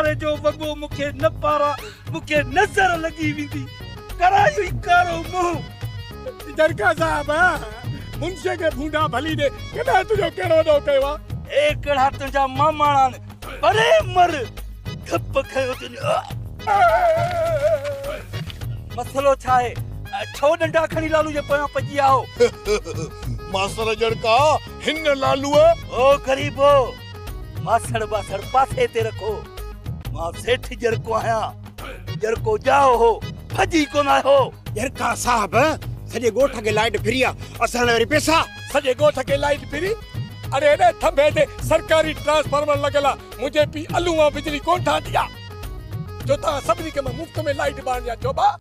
वारे जो वॻो मूंखे न पारा मूंखे नज़र लॻी वेंदी करायो ई कारो मुंहुं दरगाह साहब मुंशे के भूंडा भली दे केॾा तुंहिंजो कहिड़ो ॾोह कयो आहे ए कहिड़ा तुंहिंजा मामाणा आहिनि परे मर धप खयो मसलो छा आहे छो डंडा खणी लालू जे पोयां पजी आहो मास्टर जड़का हिन लालू ओ गरीबो मासड़ बासड़ पासे ते रखो मां सेठ जड़को आहियां जड़को जाओ हो भजी कोन आयो जड़का साहब सॼे ॻोठ खे लाइट फ्री आहे असां वरी पैसा सॼे ॻोठ खे लाइट फ्री अरे एॾे थंभे ते सरकारी ट्रांसफार्मर लॻल आहे मुंहिंजे पीउ अलू मां बिजली कोन ठहंदी आहे जो तव्हां सभिनी खे मां मुफ़्त में लाइट बारणी आहे चोबा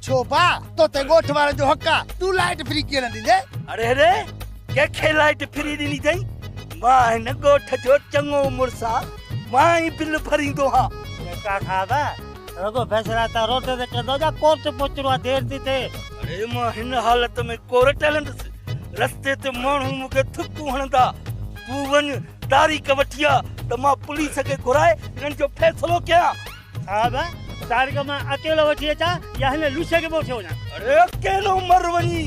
छोबा तो ते ॻोठ वारनि जो हक़ आहे तूं लाइट फ्री कीअं न ॾींदे अरे रे कंहिंखे लाइट फ्री ॾिनी अथई मां हिन ॻोठ जो चङो मुड़ुसु आहियां मां ई बिल भरींदो आहियां जड़का साहब रुगो फैसला त रोड ते कंदो या कोर्ट पहुचणो आहे देर थी थिए अरे मां हिन हालत में कोर्ट हलंदुसि रस्ते ते माण्हू मूंखे थुकूं हणंदा तूं वञ तारीख़ वठी आ त मां पुलिस खे घुराए हिननि जो फ़ैसिलो कयां साहब तारीख़ मां अकेलो वठी अचां या हिन लूसे खे वठी वञां अरे अकेलो मर वञी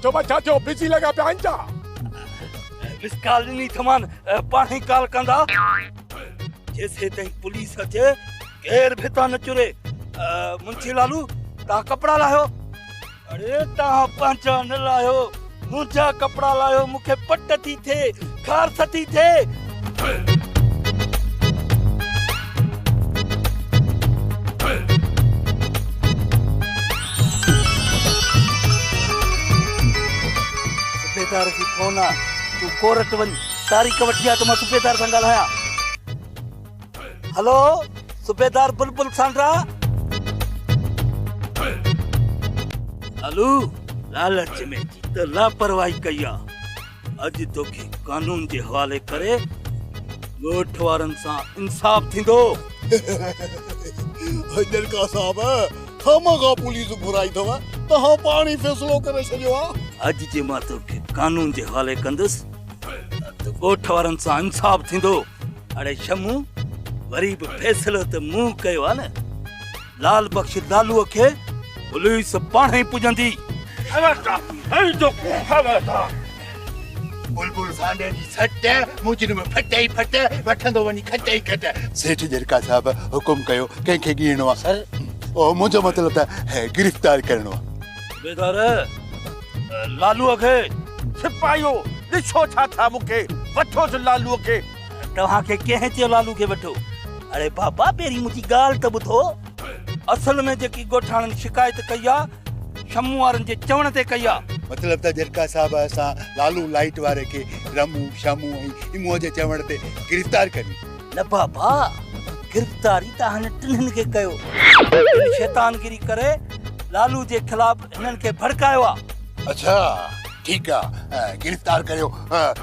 चोबा छा थियो बिजी लॻा पिया आहिनि छा मिस कॉल ॾिनी थमान पाण ई कॉल कंदा जेसे ताईं पुलिस अचे केर भितां न चुरे मुंशी लालू तव्हां कपिड़ा लाहियो अरे तव्हां पंहिंजा न लाहियो मुंहिंजा कपिड़ा लाहियो मूंखे पट थी थिए खारस थी थिए सुबेदार जी फोन आहे तूं कोर्ट वञ तारीख़ वठी आ त मां सुबेदार सां ॻाल्हायां हलो सुबेदार बुलबुल सांडरा हलो लालच में जीत लापरवाही कई आहे अॼु तोखे कानून जे हवाले करे ॻोठ वारनि सां इंसाफ़ थींदो जड़का साहब खामखा पुलिस घुराई अथव तव्हां पाण ई फ़ैसिलो करे छॾियो आहे अॼु जे मां तोखे कानून जे हवाले कंदुसि त ॻोठ वारनि सां इंसाफ़ थींदो अड़े शमू वरी बि फ़ैसिलो त मूं कयो आहे न लाल बख्श लालूअ खे पुलिस पाण ई पुॼंदी बुलबुल सांडे जी सट मुंहिंजे में फटे ई फट वठंदो वञी खटे ई खट सेठ जड़का साहब हुकुम कयो कंहिंखे ॻीणो आहे सर ओ मुंहिंजो मतिलबु त गिरफ़्तार करणो आहे बेदार लालूअ खे सिपाहियो ॾिसो छा था मूंखे वठोसि लालूअ खे तव्हांखे कंहिं चयो लालू खे वठो अरे बाबा पहिरीं मुंहिंजी ॻाल्हि त ॿुधो असल में जेकी ॻोठाणनि शिकायत कई आहे शमू वारनि जे चवण ते कई आहे मतलब त जड़का साहब असां लालू लाइट वारे खे रमू शामू ऐं इमो जे चवण ते गिरफ़्तार करी न बाबा गिरफ़्तारी त हिन टिन्हिनि खे कयो शैतानगिरी करे लालू जे ख़िलाफ़ हिननि खे भड़कायो आहे अच्छा ठीक है गिरफ्तार करियो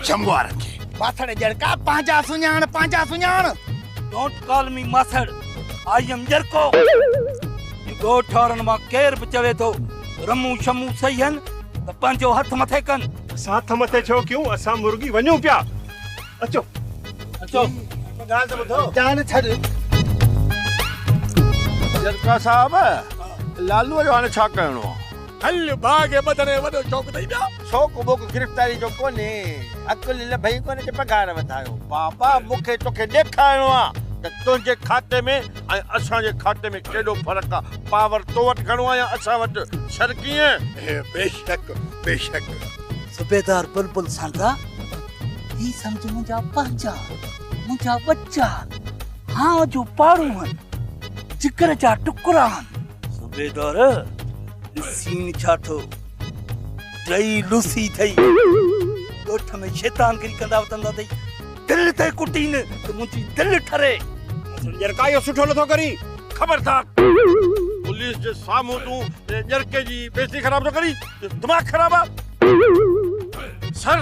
शंभू वारनि खे माथड़ जड़का पंहिंजा सुञाण डोंट कॉल मी माथड़ आई एम जड़को ॻोठ वारनि मां केर बि चवे थो रमू शमू सही आहिनि त पंहिंजो हथ मथे कनि असां हथ मथे छो कयूं असां मुर्गी वञूं पिया अचो ॻाल्हि त ॿुधो जान छॾ जड़का साहब लालूअ जो हाणे छा करिणो आहे हल भाउ खे ॿधणे वॾो शौक़ु अथई पिया शौक़ु वोक़ु गिरफ़्तारी जो कोन्हे अकुल भई कोन्हे कि पघार वधायो बाबा मूंखे तोखे ॾेखारिणो आहे त तुंहिंजे खाते में ऐं असांजे खाते में केॾो फ़र्क़ु आहे पावर तो वटि घणो आहे या असां वटि सर कीअं बेशक बेशक सुबेदार बुलबुल सांडरा ही सम्झ मुंहिंजा पंहिंजा मुंहिंजा बच्चा हाँ जो पाड़ू आहिनि जिगर जा टुकड़ा आहिनि सुबेदार सीन छा थो टई लूसी थई ॻोठ में शैतानगिरी कंदा वतंदा अथई दिलि ते कुटीन त मुंहिंजी दिलि ठरे जड़का इहो सुठो नथो करी ख़बरदार पुलिस जे साम्हूं तूं जड़के जी बेइज़ती ख़राब थो करी दिमाग़ ख़राब आहे सर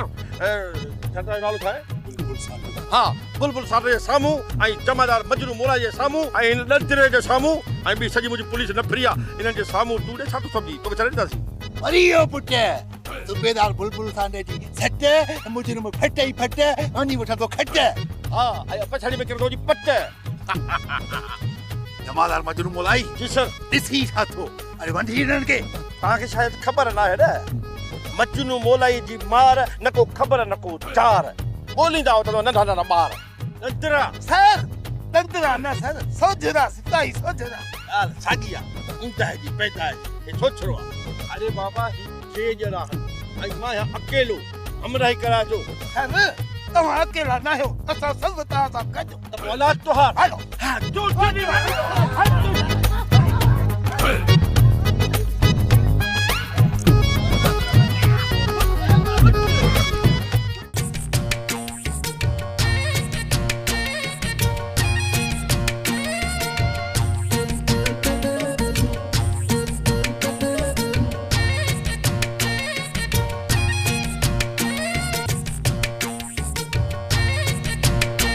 छा नालो छा आहे बुलबुल सांडो हाँ बुलबुल सांडे जे साम्हूं ऐं जमादार मजनू मोला जे साम्हूं ऐं हिन नंदरे जे साम्हूं ऐं ॿी सॼी मुंहिंजी पुलिस न फिरी आहे इन्हनि जे साम्हूं तूं ॾे छा थो सम्झी तोखे छॾे ॾींदासीं अरियो पुट सूबेदार बुलबुल सांडे जी सट मुजरिम फट ई फट वञी वठंदो खट हा ऐं पछाड़ी में किरंदो जी पट जमादार मजनू मोलाई जी सर ॾिसी छा थो अरे वंढी हिननि खे तव्हांखे शायदि ख़बर न आहे न मजनू मोलाई जी मार न को ख़बर न को चार ॻोल्हींदा वठंदो नंढा नंढा ॿार नंदरा सर तंदरा न सर सोजरा सिपाही सोजरा यार साॻी आहे इंतहा जी पैदाइश हे छो छड़ो आहे अरे बाबा ही 6 ॼणा ऐं मां यहाँ अकेलो हमराही करा जो सर तव्हां अकेला न आहियो असां सभु तव्हां सां गॾु त औलाद तोहार हलो हा जो जो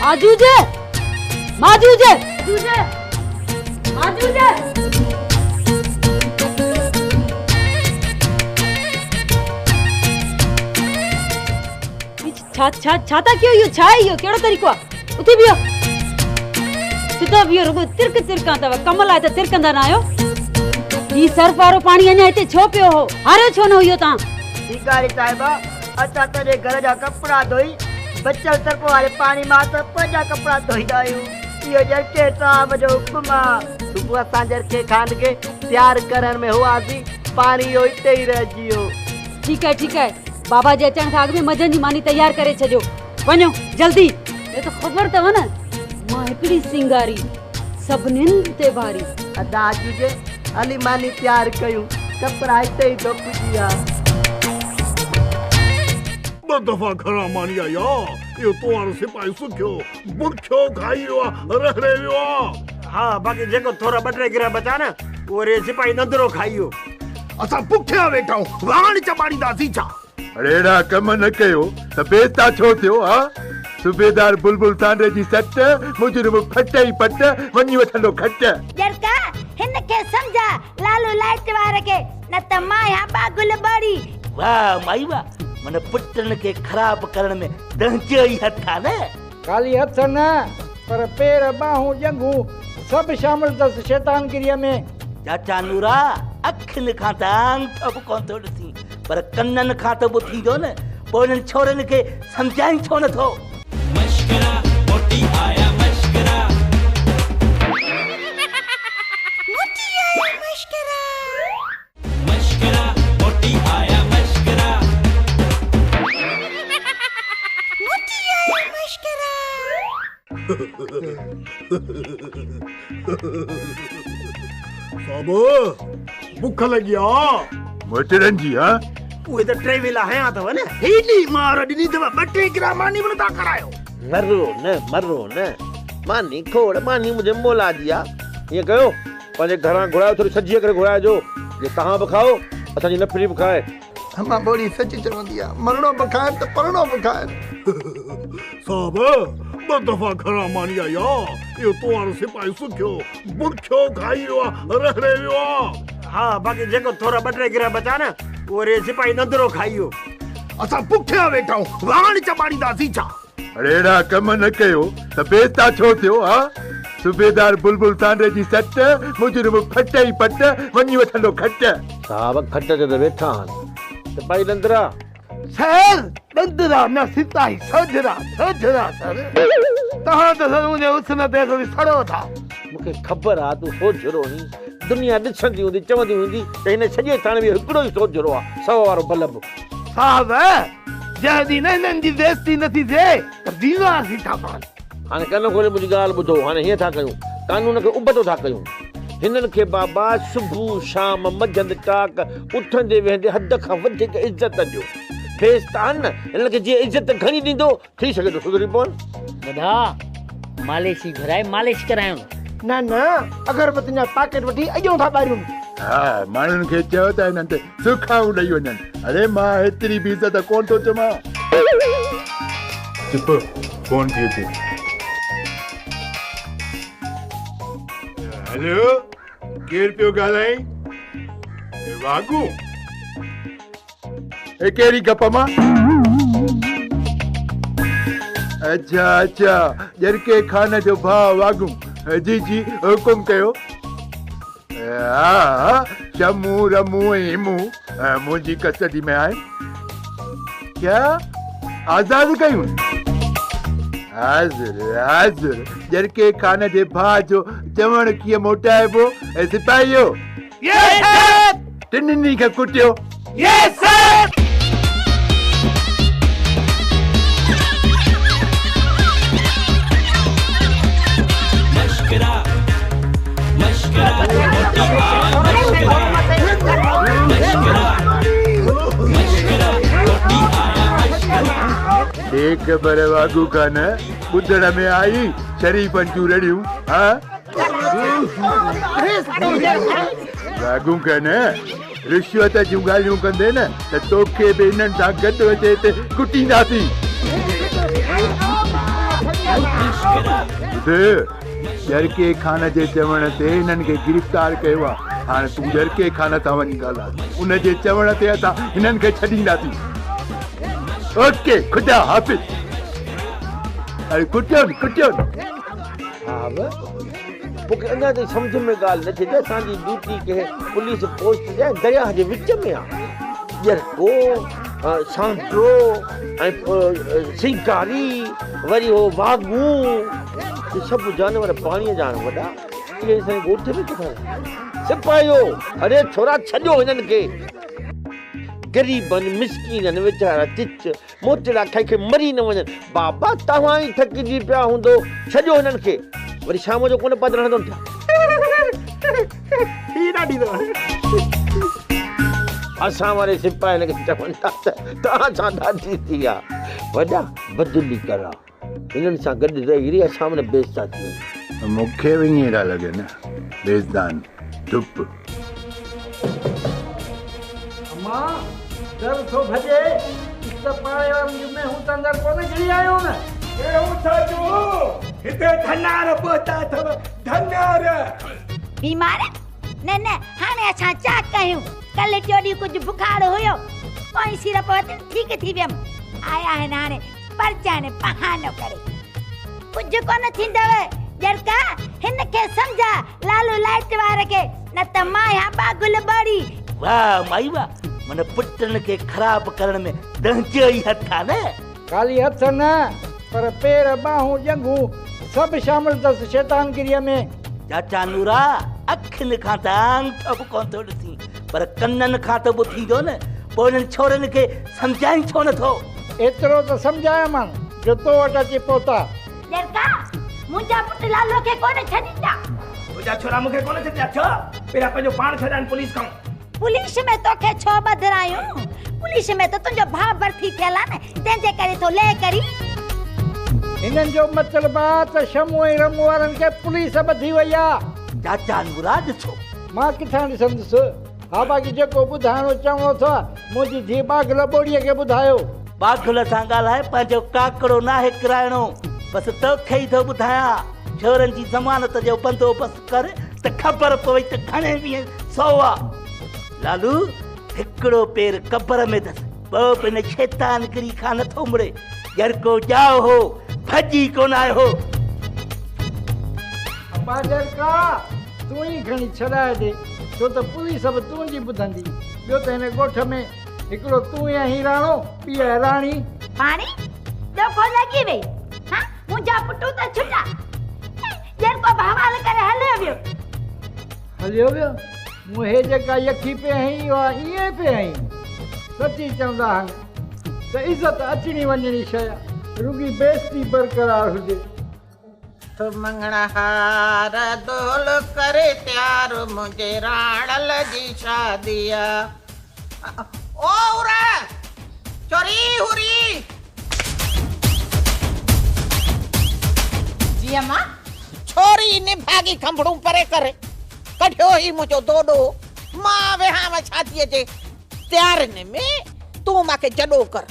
माजूजे माजूजे माजूजे माजूजे छाता क्यों यो छा यो केड़ो तरीको उते बियो सिधा बियो रुगो तिरक तिरका तव कमल आए त तिरकंदा ना आयो ई सर्फ वारो पानी अने इते छो पियो हो हारे छो न हुयो ता भिखारी साहिबा अचा तेरे घर जा कपड़ा धोई बचल तरको वाले पानी मां त पंहिंजा कपड़ा धोईंदा आहियूं इहो जरके साहब जो हुकुम आहे सुबुह असां जरके खान के तैयार करण में हुआसीं पानी यो इते ही रहिजी वियो ठीक है बाबा जे अचण खां अॻु में मजन जी मानी तैयार करे छॾियो वञो जल्दी ये तो ख़बर अथव न मां हिकिड़ी सिंगारी सभिनीनि ते भारी अदाजू जे अली मानी तैयार कयूं कपड़ा इते ही धोपिजी आहे ॿ दफ़ा घणा मानी आया इहो तोहारो सिपाही सुखियो बुरखियो खाई वियो आहे रखड़े वियो आहे हाँ बाक़ी जेको थोड़ा बटरे गिरा बचा न वो रे सिपाही नंदरो खाइयो असां पुठियां वेठा आहियूं वाण चबाड़ींदासीं छा अरे एड़ा कम न कयो त बेस्ता छो थियो हा सूबेदार बुलबुल सांडे जी सट मुजरिम फट ई फट वञी वठंदो खट जरका हिन खे समझा लालू लाइट वारे खे न त मां यहाँ बागुल बड़ी वाह माई वाह मन पुटन के खराब करण में दंचो ही हथ था न खाली हथ न पर पैर बाहूं जंगू सब शामिल तस शैतानगिरीअ में चाचा नूरा अखिन खां त अंत कोन थो ॾिसी पर कन्नन खां त ॿुधींदो न पोइ इन्हनि छोरनि खे सम्झाइनि छो नथो मश्करा मोटी आया मश्करा मोटी आया मश्करा मश्करा मोटी आया मश्करा मोटी आया मश्करा साबो भुख लगी आ मोटरन जी हा उहे त टे वेला हया अथव न हेली मार ॾिनी अथव 2-3 ग्राम मानी बि नथा करायो मरो न मानी खोड़ मानी मुझे मोला दिया ये कयो पंहिंजे घरां घुरायो थोड़ी सजीअ करे घुराइजो जे तव्हां बि खाओ असांजी नफ़री बि खाए मां बोड़ी सच चवंदी आहे मरणो बि खाए त परणो बि खाए साहब 2 दफ़ा घणा मानी आया इहो तोहारो सिपाही सुखियो बुरखियो खाई वियो आहे रखड़े वियो आहे हाँ बाक़ी जेको थोड़ा बटरे गिरा बचा न वो रे सिपाही नंदरो खाइयो असां पुठियां वेठा आहियूं वाण चबाड़ींदासीं छा अरे एड़ा कम न कयो त बेस्ता छो थियो हा सूबेदार बुलबुल सांडे जी सट मुजरिम फट ई फट वञी वठंदो खट साहब खट ते त वेठा आहिनि सिपाही नंदरा सर नंदरा न सिपाही सोजरा सर तव्हां त सर मुंहिंजे हुस्न ते सड़ो था मूंखे ख़बर आहे तूं सोचरो नी दुनिया ॾिसंदी हूंदी चवंदी हूंदी त हिन सॼे थाणे में हिकिड़ो ई सोचरो आहे 100 वारो बल्ब साहब जॾहिं न हिननि जी बेइज़ती नथी थिए त दीवार था पान हाणे कन खोले मुंहिंजी ॻाल्हि ॿुधो हाणे हीअं था कयूं कानून खे उबतो था कयूं हिननि खे बाबा सुबुह शाम मंझंदि टाक उथंदे वेहंदे हद खां वधीक इज़त ॾियो फेस्तान न हिननि खे जीअं इज़त घणी ॾींदो थी सघे थो सुधरी पवनि ॿुधा मालिश घुराए मालिश करायूं न अगरबत्ती जा पैकेट वठी अॼो था ॿारियूं हा माण्हुनि खे चयो त हिननि ते सुखाऊं ॾेई वञनि अरे मां हेतिरी बि इज़त कोन थो चवां चुप फोन थिए थे। हेलो केर पियो ॻाल्हाई? वागू ए केरी गप मां? अच्छा जरके खान जो भाउ वागू। जी जी हुकुम कयो। हा शमू रमू हिमू मुंहिंजी कस्टडी में आहिनि। क्या आज़ाद कयूं? हाज़िर जरके खान जे भाउ जो चवण कीअं मोटाइबो? सिपाहियो टिनिनी खे कुटियो। मशकरा मशकरा मोटी आया मशकरा मशकरा मशकरा मोटी आया मशकरा। एक बर वागू खान ॿुधण में आई शरीफ़नि जूं रड़ियूं। हाँ वागू खान रिश्वत जूं ॻाल्हियूं कंदे न त तोखे बि इन्हनि सां गॾु अचे ते कुटींदासीं। जरके खान जे चवण ते हिननि खे गिरफ़्तार कयो आहे। हाणे तूं जरके खान तां वञी ॻाल्हाए। उन जे चवण ते असां हिननि खे छॾींदासीं। ओके खुदा हाफ़िज़। अरे कुटियो हा बे मूंखे अञा ताईं सम्झ में ॻाल्हि नथी अचे। असांजी ड्यूटी के पुलिस पोस्ट जे दरिया जे विच में आहे। जरको सांड्रो ऐं सिंकारी वरी हो वागू ये सभु जानवर पाणीअ जा आहिनि वॾा। इहे असांजे ॻोठ में किथां? सिपाहियो अरे छोरा छॾियो हिननि खे। गरीबनि मिसकीननि वीचारा चिच मोचड़ा खाई खे मरी न वञनि। बाबा तव्हां ई थकिजी पिया हूंदो। छॾियो हिननि खे। वरी शाम जो कोन पद रहंदो असां वारे सिपाहियुनि खे चवनि था त तव्हां सां ॾाढी थी आहे। वॾा बदिली करा हिननि सां गॾु रही रही असां मन बेइज़्ता थी वञूं। मूंखे बि ईअं था लॻे न बेज़दान चुप। अम्मा डर थो भॼे त पाणे में हूं त अंदरि कोन गिरी आयो न। हिते धनार पहुता अथव धनार। बीमार न न हाणे असां छा कयूं? कल जो ॾींहुं कुझु बुखार हुयो पोइ सिरप वरिती ठीक थी वियमि। आया आहिनि हाणे परचाने बहानो करे। कुझु कोन थींदव जरका हिन खे सम्झा लालू लाइट वारे खे न त मां या बागुल बड़ी। वाह माई वाह मन पुटन के खराब करण में दंजो ही हथ था न। खाली हथ न पर पेर बाहूं जंगू सब शामिल अथसि शैतानगिरीअ में। चाचा नूरा अखियुनि खां त आंख बि कोन थो ॾिसी पर कननि खां त ॿुधींदो न। पोइ हिननि छोरनि खे सम्झाई छो नथो? एतिरो त सम्झायोमान जो तो वटि अची पहुता। जरका मुंहिंजा पुट लालो खे कोन छॾींदा। तुंहिंजा छोरा मूंखे कोन छॾिया छो? पहिरियां पंहिंजो पाण छॾाइनि पुलिस खां। पुलिस में तोखे छो ॿधरायूं? पुलिस में त तुंहिंजो भाउ भर्ती थियल आहे न तंहिंजे करे तो ले करी। हिननि जो मतिलबु आहे त शमू ऐं रमू वारनि खे पुलिस ॿधी वई आहे। चाचा नूरा ॾिसो मां किथां ॾिसंदुसि? हा बाक़ी जेको ॿुधाइणो चवणो था मुंहिंजी धीउ बागल ॿोड़ीअ खे ॿुधायो। बागल सां ॻाल्हाए पंहिंजो काकड़ो नाहे किराइणो। बसि तोखे ई थो ॿुधायां छोरनि जी ज़मानत जो बंदोबस्तु कर त ख़बर पवई त घणे ॾींहं सौ आहे। लालू हिकिड़ो पेर कबर में अथसि ॿियो पिन शैतानगिरी खां नथो मुड़े। जरको जाओ हो भॼी कोन आयो हो। अब्बा जरका तूं ई खणी छॾाए ॾे छो त पुलिस बि तुंहिंजी ॿुधंदी। ॿियो त हिन ॻोठ में हिकिड़ो तूं ई आहीं राणो ॿी आहे राणी। पाणी दोखो लॻी वई। हाँ मुंहिंजा पुटू त छुटा जरको बवाल करे हलियो वियो। मूं हे जेका यखी पे आहीं उहा ईअं पे आहीं। सची चवंदा आहिनि त इज़त अचणी वञणी शइ रुगी बेइज़ती बरक़रार हुजे। तो मंगणा हार दोल करे त्यार मुझे राणल जी शादिया। ओ उरा चोरी हुरी जी अम्मा छोरी ने भागी खंभड़ू परे करे कढियो ही मुझो दोडो। मां वेहां शादीअ जे त्यारनि में तूं मूंखे जॾो कर।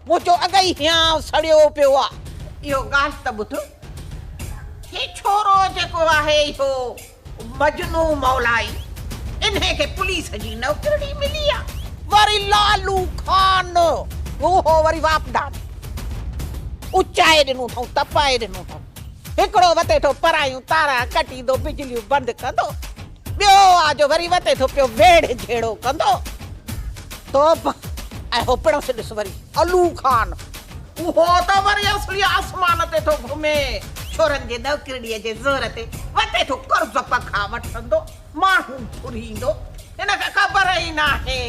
मुझो अगई हियां सड़ियो पियो आहे। इहो ॻाल्हि त ॿुध हे छोरो जेको आहे इहो मजनू मौलाई इन्हे खे पुलिस जी नौकरी मिली आहे वरी लालू खान उहो वरी वापदान उचाए ॾिनो अथऊं तपाए ॾिनो अथऊं हिकिड़ो वते थो परायूं तारा कटींदो बिजलियूं बंदि कंदो ॿियो आजो वरी वते थो पियो वेड़ झेड़ो कंदो तो ऐं हो पिणोस ॾिस वरी अलू खान उहो त वरी असली आसमान ते थो घुमे छोरनि जे नौकरीअ जे ज़ोर ते वते थो कर्ज़ पखा वठंदो माण्हू घुरींदो हिनखे ख़बर ई नाहे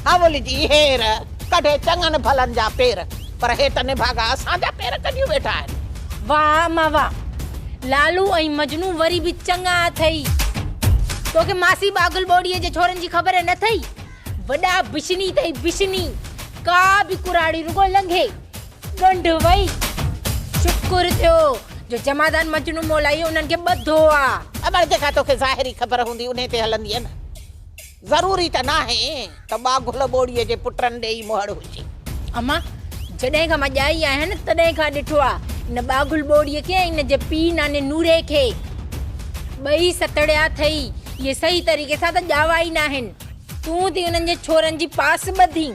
हवल जी हेर कढे चङनि भलनि जा पेर पर हेठि निभागा असांजा पेर कढियूं वेठा आहिनि वाह मां वाह लालू ऐं मजनू वरी बि चङा अथई तोखे मासी बागुल बोड़ीअ जे छोरनि जी ख़बर न अथई वॾा बिशनी अथई बिशनी का बि कुराड़ी रुगो लंघे गंढ वई शुक्र थियो जो जमादान मजनू मोलाई उन्हनि खे ॿधो आहे अबर जेका तोखे ज़ाहिरी ख़बर हूंदी उन ते हलंदी आहे न ज़रूरी त नाहे त बागुल बोड़ीअ जे पुटनि ॾे ई मोहर हुजे अम्मा जॾहिं खां मां ॼाई आहियां न तॾहिं खां ॾिठो आहे इन बागुल बोड़ीअ खे ऐं इन जे पीउ नाने नूरे खे ॿई सतड़िया अथई इहे सही तरीक़े सां त ॼावा ई न आहिनि तूं थी उन्हनि जे छोरनि जी पास ॿधी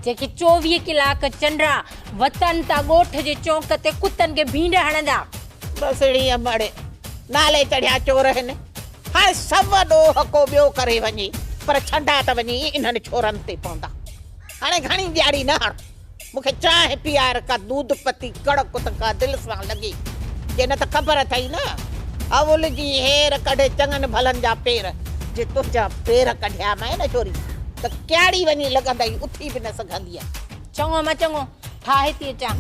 जेके 24 कलाक चंडा वतन ता ॻोठ जे चौंक ते कुतनि खे भींड हणंदा बस इहे मड़े नाले चढ़िया चोर आहिनि हाणे सभु हको ॿियो करे वञे पर छंडा त वञी इन्हनि छोरनि ते पवंदा हाणे घणी ॾियारी न हण मूंखे चांहि पीआर का दूध पती कड़क त का दिलि सां लॻे जे न त ख़बर अथई न अवुल जी हेर कढे चङनि भलनि जा पेर जे तुंहिंजा पेर कढिया मैं न छोरी त कहिड़ी वञी लॻंदई उथी बि न सघंदी आहे चङो मां चङो ठाहे थी अचां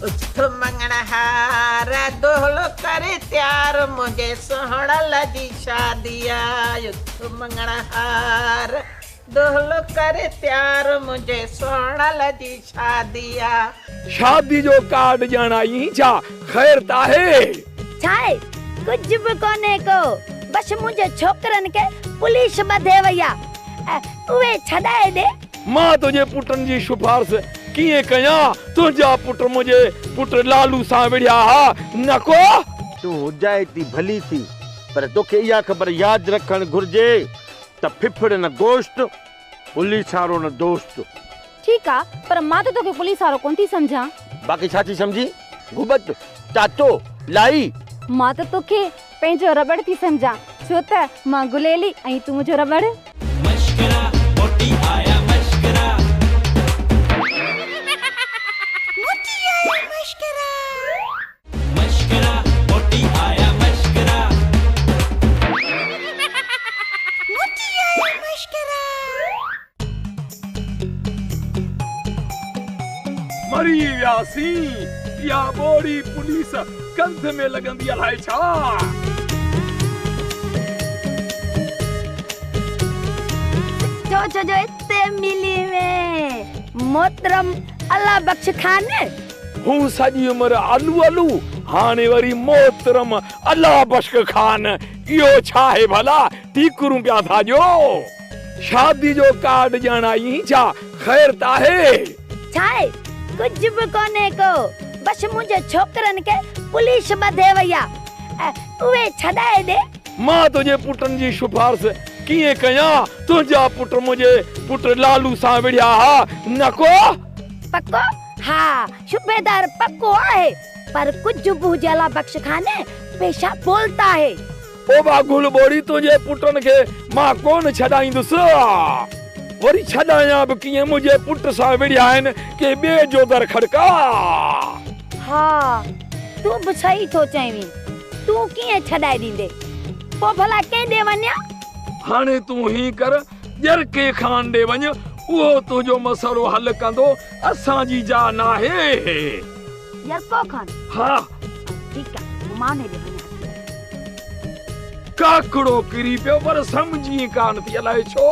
उथ मंगणहार दोहलो करे त्यार मुझे सोहणल जी शादी आहे उथ मंगणहार दोहलो करे त्यार मुझे सोहणल जी शादी आहे शादी जो कार्ड ॼाण आई छा ख़ैर त आहे छाए कुछ भी कोने को बस मुझे छोकरन के पुलिस ॿधे वई आहे उहे छॾाए दे मां तुंहिंजे पुटनि जी सिफारिश कीअं कयां तुंहिंजा पुट मुंहिंजे पुट लालू सां विढ़िया हा न को तूं हुजाए थी भली थी पर तोखे इहा ख़बर यादि रखणु घुर्जे त फिफड़ न गोश्त पुलिस वारो न दोस्त ठीक आ पर मां तो तोखे पुलिस वारो कोन थी समझां बाक़ी छा थी समझी गुबत चाचो लाई मां तो तोखे पंहिंजो रबड़ थी समझां छो त मां गुलेली ऐं तूं मुंहिंजो रबड़ मश्करा मोटी आया मश्करा मोटी आया मश्करा मश्करा मोटी आया मश्करा मोटी आया मश्करा मरी वियासी या बोड़ी पुलिस कंध में लगंदी अलाए छा जो इतने मिली में मोहतरम अल्लाह बख्श खान हूं सॼी उम्र आलू आलू हाणे वरी मोहतरम अल्लाह बख्श खान इहो छा है भला टीकरूं पिया था जो शादी जो कार्ड ॼाण आई छा ख़ैर त आहे छाए कुछ भी कोने को बस मुझे छोकरन के पुलिस ॿधे वई आहे उहे छॾाए दे मां तुंहिंजे पुटनि जी सिफारिश कीअं कयां तुंहिंजा पुट मुंहिंजे पुट लालू सां विढ़िया हा न को पक्को हाँ सूबेदार पक्को आहे पर कुछ भी हुजे अल्लाह बख्श खाने पेशा बोलता है ओ बागुल बोड़ी तुंहिंजे पुटनि खे मां कोन छॾाईंदुसि वरी छॾायां बि कीअं मुंहिंजे पुट सां विढ़िया आहिनि के ॿिए जो दर खड़का हाँ तू भी सही थो चईं तू कीअं छॾाए ॾींदे पोइ भला केॾे वञा हाणे तूं ही कर जरके खान ॾे वञ उहो तुंहिंजो मसलो हल कंदो असांजी जा नाहे जरको खान हा ठीक आहे माने ॾे वञा काकड़ो किरी पियो पर समझी कान थी अलाए छो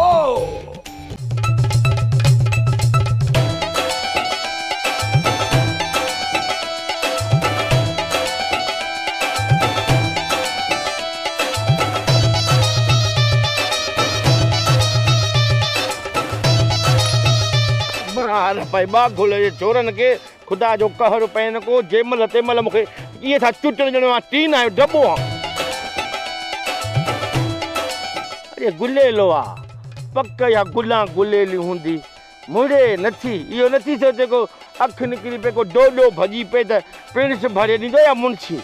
अरे भाई बागुल ये चोरन के खुदा जो कहर पैन को जेमल तेमल मुखे ये था चुटण जणो टीन आयो डब्बो अरे गुलेलो आ पक्का या गुला गुलेली हुंदी मुड़े नथी इहो नथी सो जेको अख निकरी पे को डोडो भजी पे त पिणस भरे ॾींदो या मुंशी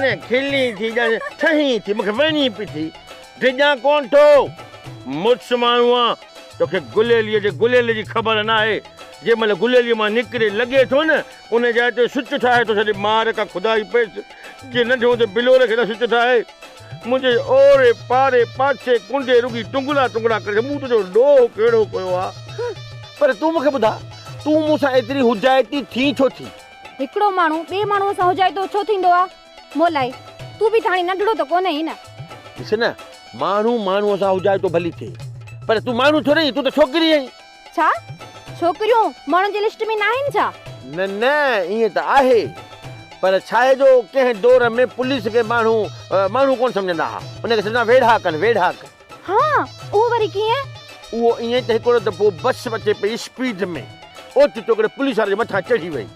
ने खिली थी ठही थी मुखे वणी पई थी डिॼा कोन थो मुड़ुस माण्हू आ तोखे गुलेली जी ख़बर न आहे जंहिंमहिल गुलेली मां निकिरे लॻे थो न उन जाइ ते सुच ठाहे थो छॾे मार का खुदा ई पेस जे नंढो ते बिलोर खे न सुच ठाहे मुंहिंजे ओरे पारे पाछे कुंडे रुगी टुंगड़ा करे मूं तुंहिंजो ॾोह कहिड़ो कयो आहे पर तूं मूंखे ॿुधा तूं मूंसां एतिरी हुजाइती थी छो थी हिकिड़ो माण्हू ॿिए माण्हूअ सां हुजाइतो छो थींदो आहे मोलाई तूं बि थाणी नंढड़ो त कोन्हे ई न ॾिस न माण्हूअ सां हुजाइतो भली थिए पर तूं माण्हू थोरी तूं त छोकिरी आहीं छा छोकिरियूं माण्हुनि जी लिस्ट में न आहिनि छा न ईअं त आहे पर छा आहे जो कंहिं दौर में पुलिस खे माण्हू कोन सम्झंदा हुआ उनखे सम्झंदा वेढ़ा हा उहो वरी कीअं उहो ईअं त हिकिड़ो दफ़ो बस अचे पई स्पीड में ओच टोकरे पुलिस वारे जे मथां चढ़ी वई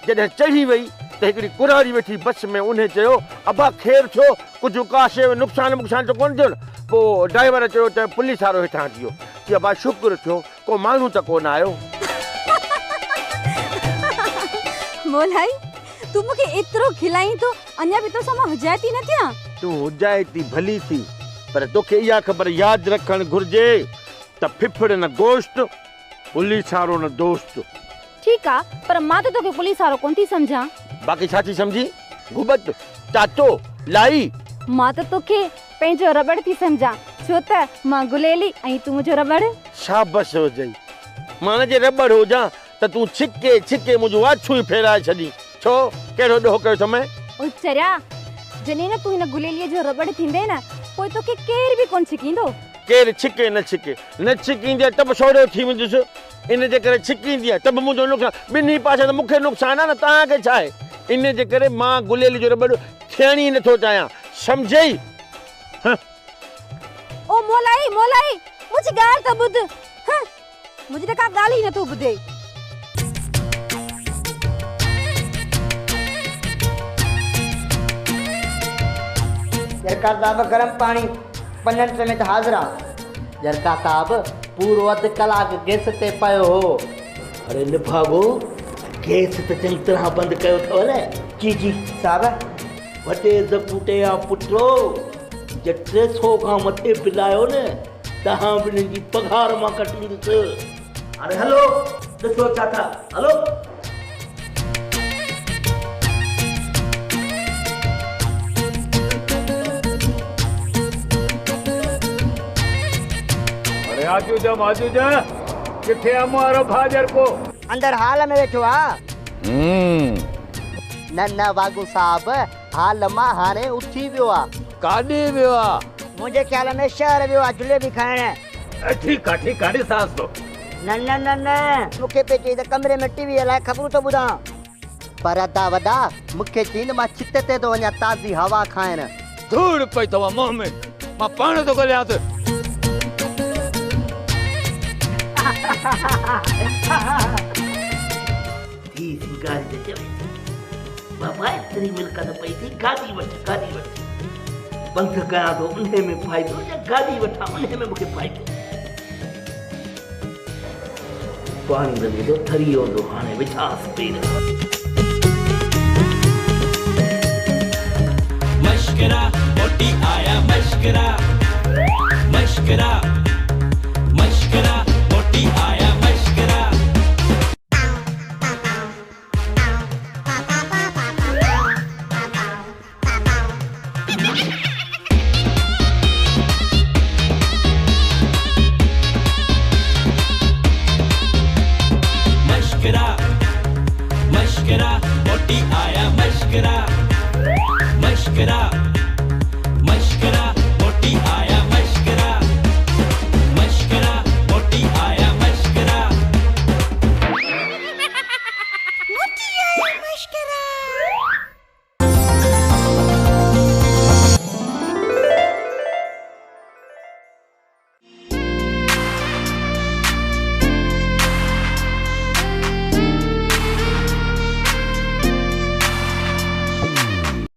जॾहिं चढ़ी वई त हिकिड़ी कुरारी वेठी बस में उन चयो अबा ख़ैर थियो कुझु का शइ नुक़सान त कोन थियो न पोइ ड्राइवर चयो त पुलिस वारो हेठां थियो चई अबा शुक्र थियो को माण्हू त कोन आयो मोलाई तूं मूंखे एतिरो खिलाई तो अञा बि तोसां मां हुजाइती न थियां तूं हुजाइती भली थी पर तोखे इहा ख़बर यादि रखणु घुरिजे त फिफड़ न गोश्त पुलिस वारो न दोस्त ठीकु आहे पर मां त तोखे पुलिस वारो कोन थी सम्झां बाक़ी छा थी सम्झी गुबत चाचो लाई मां त तोखे पंहिंजो रबड़ थी सम्झां छो त मां गुलेली ऐं तूं मुंहिंजो रबड़ शाबाश हुजई मां जे रबड़ हुजां त तूं छिके मुंहिंजो वाछू ई फेराए छॾी छो कहिड़ो ॾोह कयो समय ओ चरिया जॾहिं न तूं हिन गुलेलीअ जो रबड़ थींदे न पोइ तोखे केर बि कोन छिकींदो केर छिके न छिकींदे त बि सोड़ो थी वेंदुसि इन जे करे छिकींदी आहे त बि मुंहिंजो नुक़सानु ॿिन्ही पासे त मूंखे नुक़सानु आहे न तव्हांखे छा आहे इन जे करे मां गुलेली जो रबड़ थियण ई नथो चाहियां सम्झई ओ मोलाई मुंहिंजी ॻाल्हि त ॿुध मुंहिंजी त का ॻाल्हि ई नथो ॿुधे जरका साहब गरम पानी पन्नन समेत हाज़िरा जरका साहब पूरो अधु कलाक गैस ते पियो हो अरे निभागो गैस त चङी तरह बंदि कयो अथव न जी साहब वॾे ज़पूटे या पुटो जे 300 खां मथे बिल आयो न तव्हां ॿिन्हिनि जी पघार मां कटींदुसि अरे हलो ॾिसो छा था हलो आजूजा किथे हमारो भाजर को अंदर हाल में वेठो आ न वागू साहब हाल मां हाणे उठी वियो आ काॾे वियो आ मुंहिंजे ख्याल में शहर वियो आ जलेबी खाइण ठीक आहे सांस तो न मूंखे पे चई त कमरे में टीवी हलाए ख़बरूं तो ॿुधां पर अदा वॾा मूंखे चईंद मां छित ते तो वञा ताज़ी हवा खाइण धूड़ पई अथव मुंह में मां पाण तो ॻाल्हायां त थी गाड़ी ते बाबा इतनी मिलकत पई थी गाड़ी वठ बंद कयां तो उन्हें में फायदो या गाड़ी वठा उन्हें में मूंखे फायदो पानी लॻे थो थरी वेंदो हाणे विछांसि पेर मशकरा मोटी आया मशकरा मोटी आया मशकरा मशकरा मोटी आया मशकरा